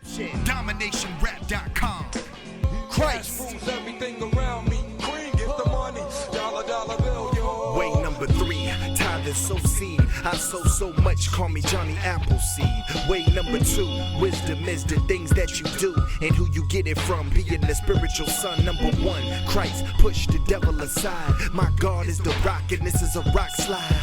DominationRap.com. Christ rules everything around me. Bring it the money, dollar bill, yo. Way number 3, tithe and sow seed. I sow so much, call me Johnny Appleseed. Way number 2, wisdom is the things that you do and who you get it from. Being the spiritual son. Number 1, Christ, push the devil aside. My God is the rock and this is a rock slide.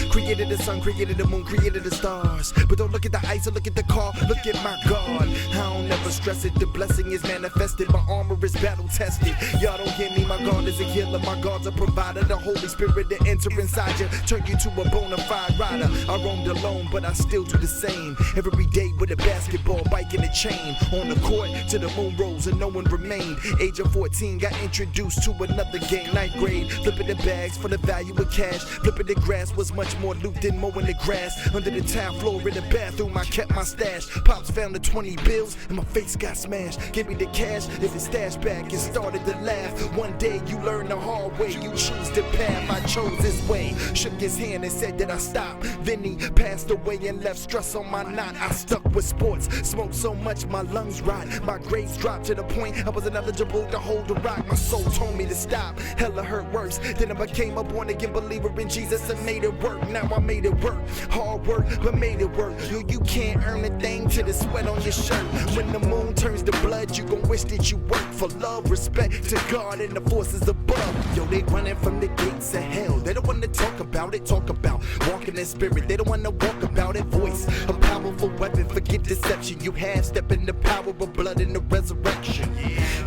Created the sun, created the moon, created the stars. But don't look at the ice or look at the car, look at my God. I don't never stress it, the blessing is manifested. My armor is battle tested. Y'all don't hear me, my God is a healer. My God's a provider, the Holy Spirit to enter inside you, turn you to a bona fide rider. I roamed alone, but I still do the same. Every day with a basketball, bike, and a chain. On the court, till the moon rose and no one remained. Age of 14, got introduced to another game. 9th grade, flipping the bags for the value of cash. Flipping the grass was much more loot than mowing the grass. Under the tile floor in the bathroom, I kept my stash. Pops found the 20 bills and my face got smashed. Give me the cash if it's stashed back and started to laugh. One day you learn the hard way, you choose the path. I chose this way. Shook his hand and said that I stop. Then he passed away and left stress on my knot. I stuck with sports, smoked so much my lungs rot. My grades dropped to the point I wasn't eligible to hold the rock. My soul told me to stop, hella hurt worse. Then I became a born again believer in Jesus and made it work. Now I made it work, hard work, but made it work. Yo, you can't earn a thing till the sweat on your shirt. When the moon turns to blood, you gon' wish that you work for love, respect to God and the forces above. Yo, they running from the gates of hell. They don't wanna talk about it, talk about walking in spirit. They don't wanna walk about it. Voice, a powerful weapon, forget deception. You have step in the power of blood and the resurrection.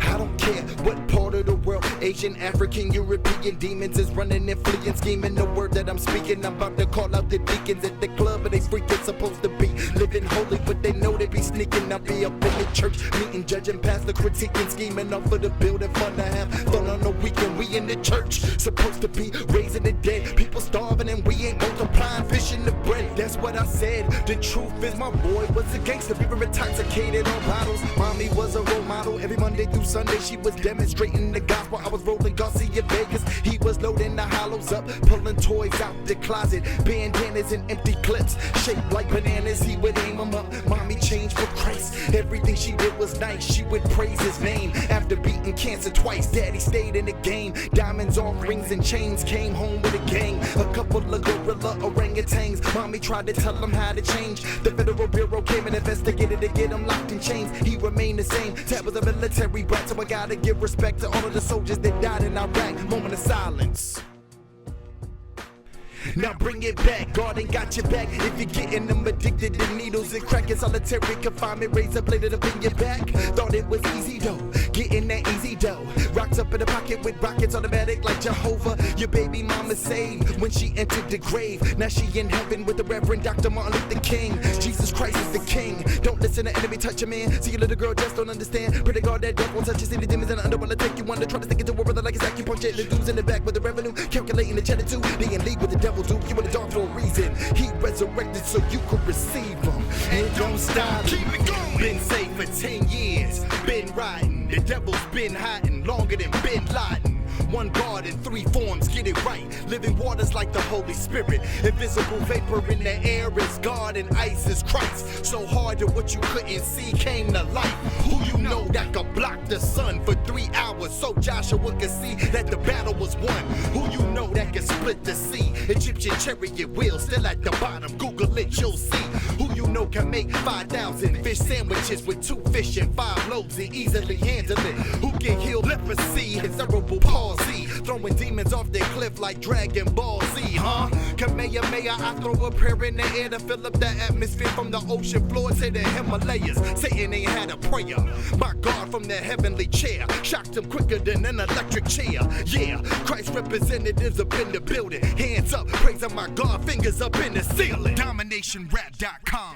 I don't care what part of the world, Asian, African, European, demons is running and fleeing, scheming the word that I'm speaking. I'm about to call out the deacons at the club, but they freaking supposed to be living holy, but they know they be sneaking. I'll be up in the church, meeting, judging, pastor, critiquing, scheming off of the building, fun to have fun on the weekend. We in the church, supposed to be raising the dead, people starving and we ain't multiplying, fishing the bread. That's what I said. The truth is my boy was a gangster. We were intoxicated on bottles. Mommy was a role model. Every Monday through Sunday she was demonstrating the gospel. I was rolling Garcia Vegas. He was loading the hollows up, pulling toys out the closet, bandanas and empty clips shaped like bananas. He would aim them up. Mommy changed for Christ. Everything she did was nice. She would praise his name. After beating cancer twice, Daddy stayed in the game. Diamonds off rings and chains. Came home with a gang, a couple of gorilla orangutans. Mommy tried to tell him how to change. The Federal Bureau came and investigated to get him locked in chains. He remained the same. Tab was a military brat, so I gotta give respect to all of the soldiers that died in Iraq. Moment of silence. Now bring it back, God ain't got your back. If you're getting them addicted to needles and crack, it's solitary confinement, razor bladed up in your back. Thought it was easy though, getting that easy dough. Rocks up in the pocket with rockets automatic like Jehovah. Your baby mama saved when she entered the grave. Now she in heaven with the Reverend Dr. Martin Luther King. Jesus Christ is the king. Don't listen to enemy, touch a man. See your little girl just don't understand. Pray to God that death won't touch you. See the demons in the underworld take you under. Try to stick it to a brother like it's acupuncture. The dudes in the back with the revenue, calculating the cheddar too. They in league with the devil, dude. You in the dark for a reason. He resurrected so you could receive him. And don't stop, keep it going. Been safe for 10 years, been riding. The devil's been hiding longer than Bin Laden. One God in 3 forms, get it right. Living waters like the Holy Spirit. Invisible vapor in the air is God and ice is Christ. So hard that what you couldn't see came to life. Who you know that could block the sun for 3 hours so Joshua could see that the battle was won? Who you know that can split the sea? Egyptian chariot wheel still at the bottom. Google it, you'll see. Who you know can make 5,000 fish sandwiches with 2 fish and 5 loaves and easily handle it? Who can heal leprosy and cerebral palsy? Throwing demons off the cliff like Dragon Ball Z, huh? Kamehameha, I throw a prayer in the air to fill up the atmosphere from the ocean floor to the Himalayas. Satan ain't had a prayer. My God from the heavenly chair shocked him quicker than an electric chair. Yeah, Christ representatives up in the building. Hands up, praising my God, fingers up in the ceiling. DominationRap.com.